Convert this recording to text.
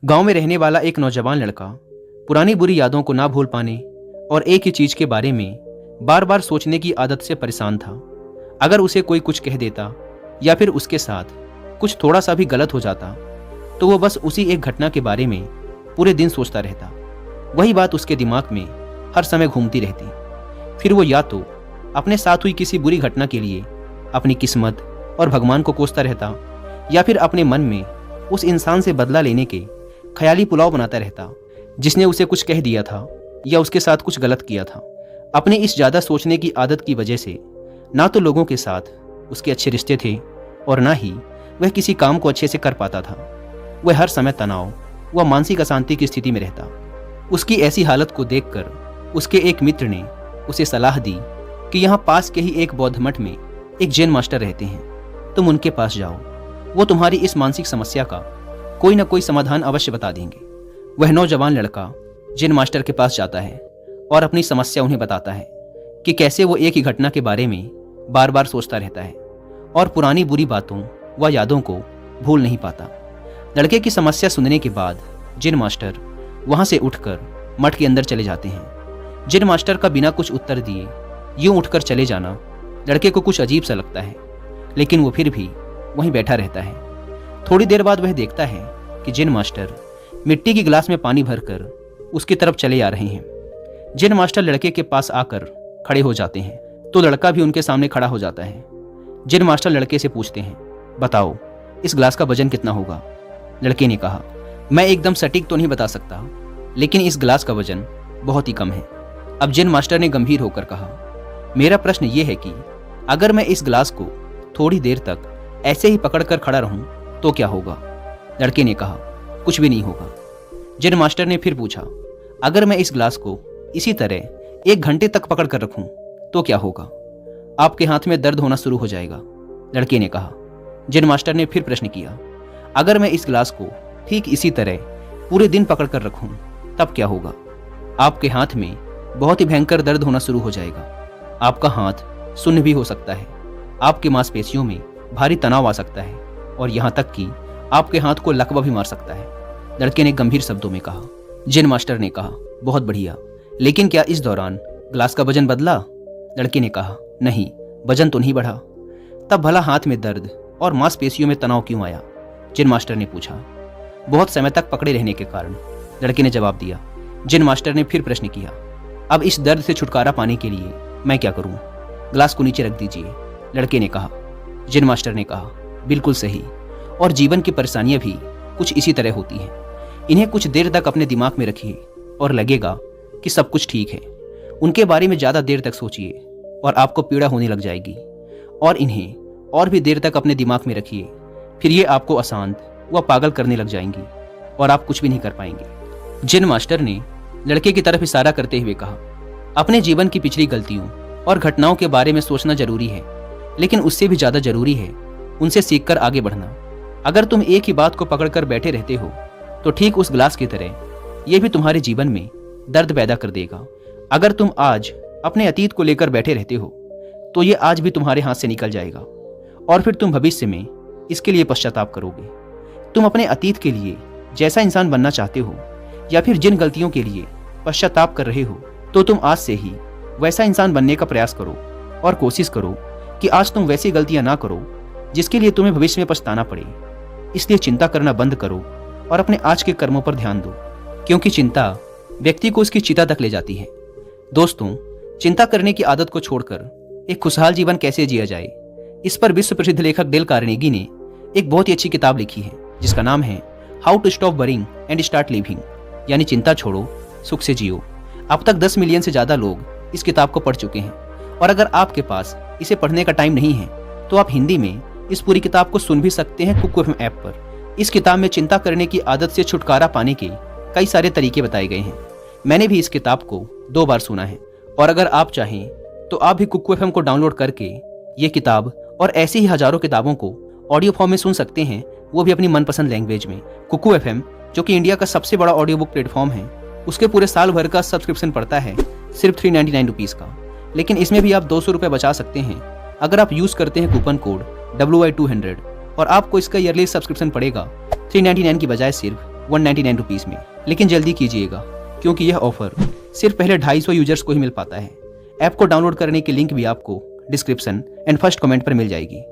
गांव में रहने वाला एक नौजवान लड़का पुरानी बुरी यादों को ना भूल पाने और एक ही चीज के बारे में बार बार सोचने की आदत से परेशान था। अगर उसे कोई कुछ कह देता या फिर उसके साथ कुछ थोड़ा सा भी गलत हो जाता तो वो बस उसी एक घटना के बारे में पूरे दिन सोचता रहता। वही बात उसके दिमाग में हर समय घूमती रहती। फिर वो या तो अपने साथ हुई किसी बुरी घटना के लिए अपनी किस्मत और भगवान को कोसता रहता या फिर अपने मन में उस इंसान से बदला लेने के ख्याली पुलाव बनाता रहता जिसने उसे कुछ कह दिया था या उसके साथ कुछ गलत किया था। अपने इस ज़्यादा सोचने की आदत की वजह से ना तो लोगों के साथ उसके अच्छे रिश्ते थे और ना ही वह किसी काम को अच्छे से कर पाता था। वह हर समय तनाव व मानसिक अशांति की स्थिति में रहता। उसकी ऐसी हालत को देखकर उसके एक मित्र ने उसे सलाह दी कि यहाँ पास के ही एक बौद्ध मठ में एक जैन मास्टर रहते हैं, तुम उनके पास जाओ, वो तुम्हारी इस मानसिक समस्या का कोई ना कोई समाधान अवश्य बता देंगे। वह नौजवान लड़का जैन मास्टर के पास जाता है और अपनी समस्या उन्हें बताता है कि कैसे वो एक ही घटना के बारे में बार बार सोचता रहता है और पुरानी बुरी बातों व यादों को भूल नहीं पाता। लड़के की समस्या सुनने के बाद जैन मास्टर वहां से उठकर मठ के अंदर चले जाते हैं। जैन मास्टर का बिना कुछ उत्तर दिए यूं उठकर चले जाना लड़के को कुछ अजीब सा लगता है, लेकिन वो फिर भी वहीं बैठा रहता है। थोड़ी देर बाद वह देखता है कि जैन मास्टर मिट्टी की गिलास में पानी भरकर उसकी तरफ चले आ रहे हैं। जैन मास्टर लड़के के पास आकर खड़े हो जाते हैं तो लड़का भी उनके सामने खड़ा हो जाता है। जैन मास्टर लड़के से पूछते हैं, बताओ इस गिलास का वजन कितना होगा? लड़के ने कहा, मैं एकदम सटीक तो नहीं बता सकता, लेकिन इस गिलास का वजन बहुत ही कम है। अब जैन मास्टर ने गंभीर होकर कहा, मेरा प्रश्न ये है कि अगर मैं इस गिलास को थोड़ी देर तक ऐसे ही पकड़कर खड़ा रहूं तो क्या होगा? लड़के ने कहा, कुछ भी नहीं होगा। जैन मास्टर ने फिर पूछा, अगर मैं इस गिलास को इसी तरह 1 घंटे तक पकड़ कर रखूं तो क्या होगा? आपके हाथ में दर्द होना शुरू हो जाएगा। लड़के ने कहा। जैन मास्टर ने फिर प्रश्न किया, अगर मैं इस गिलास को ठीक इसी तरह पूरे दिन पकड़ कर रखूं तब क्या होगा? आपके हाथ में बहुत ही भयंकर दर्द होना शुरू हो जाएगा। आपका हाथ सुन्न भी हो सकता है, आपके मांसपेशियों में भारी तनाव आ सकता है और यहाँ तक कि आपके हाथ को लकवा भी मार सकता है। लड़के ने गंभीर शब्दों में कहा। जैन मास्टर ने कहा, बहुत बढ़िया, लेकिन क्या इस दौरान ग्लास का वजन बदला? लड़के ने कहा, नहीं, वजन तो नहीं बढ़ा। तब भला हाथ में दर्द और मांसपेशियों में तनाव क्यों आया? जैन मास्टर ने पूछा। बहुत समय तक पकड़े रहने के कारण, लड़के ने जवाब दिया। जैन मास्टर ने फिर प्रश्न किया, अब इस दर्द से छुटकारा पाने के लिए मैं क्या करूं? ग्लास को नीचे रख दीजिए। लड़के ने कहा। जैन मास्टर ने कहा, बिल्कुल सही, और जीवन की परेशानियां भी कुछ इसी तरह होती हैं। इन्हें कुछ देर तक अपने दिमाग में रखिए और लगेगा कि सब कुछ ठीक है। उनके बारे में ज़्यादा देर तक सोचिए और आपको पीड़ा होने लग जाएगी, और इन्हें और भी देर तक अपने दिमाग में रखिए, फिर ये आपको अशांत व पागल करने लग जाएंगी और आप कुछ भी नहीं कर पाएंगे। जैन मास्टर ने लड़के की तरफ इशारा करते हुए कहा, अपने जीवन की पिछली गलतियों और घटनाओं के बारे में सोचना जरूरी है, लेकिन उससे भी ज़्यादा जरूरी है उनसे सीखकर आगे बढ़ना। अगर तुम एक ही बात को पकड़कर बैठे रहते हो तो ठीक उस गिलास की तरह यह भी तुम्हारे जीवन में दर्द पैदा कर देगा। अगर तुम आज अपने अतीत को लेकर बैठे रहते हो तो ये आज भी तुम्हारे हाथ से निकल जाएगा और फिर तुम भविष्य में इसके लिए पश्चाताप करोगे। तुम अपने अतीत के लिए जैसा इंसान बनना चाहते हो या फिर जिन गलतियों के लिए पश्चाताप कर रहे हो, तो तुम आज से ही वैसा इंसान बनने का प्रयास करो और कोशिश करो कि आज तुम वैसी गलतियां ना करो जिसके लिए तुम्हें भविष्य में पछताना पड़े। इसलिए चिंता करना बंद करो और अपने आज के कर्मों पर ध्यान दो, क्योंकि चिंता व्यक्ति को उसकी चिता तक ले जाती है। दोस्तों, चिंता करने की आदत को छोड़कर एक खुशहाल जीवन कैसे जिया जाए, इस पर विश्व प्रसिद्ध लेखक डेल कार्नेगी ने एक बहुत ही अच्छी किताब लिखी है जिसका नाम है how to stop worrying and start living, यानी चिंता छोड़ो, सुख से जियो। अब तक 10 मिलियन से ज़्यादा लोग इस किताब को पढ़ चुके हैं, और अगर आपके पास इसे पढ़ने का टाइम नहीं है तो आप हिंदी में इस पूरी किताब को सुन भी सकते हैं कुकू एफएम ऐप पर। इस किताब में चिंता करने की आदत से छुटकारा पाने के कई सारे तरीके बताए गए हैं। मैंने भी इस किताब को 2 बार सुना है, और अगर आप चाहें तो आप भी कुकू एफएम को डाउनलोड करके ये किताब और ऐसी ही हजारों किताबों को ऑडियो फॉर्म में सुन सकते हैं, वो भी अपनी मनपसंद लैंग्वेज में। कुकू एफएम, जो कि इंडिया का सबसे बड़ा ऑडियो बुक प्लेटफॉर्म है, उसके पूरे साल भर का सब्सक्रिप्शन पड़ता है सिर्फ 399 रुपीज़ का, लेकिन इसमें भी आप 200 रुपये बचा सकते हैं अगर आप यूज़ करते हैं कूपन कोड WI200, और आपको इसका ईयरली सब्सक्रिप्शन पड़ेगा 399 की बजाय सिर्फ ₹199 में। लेकिन जल्दी कीजिएगा क्योंकि यह ऑफर सिर्फ पहले 250 यूजर्स को ही मिल पाता है। ऐप को डाउनलोड करने की लिंक भी आपको डिस्क्रिप्शन एंड फर्स्ट कमेंट पर मिल जाएगी।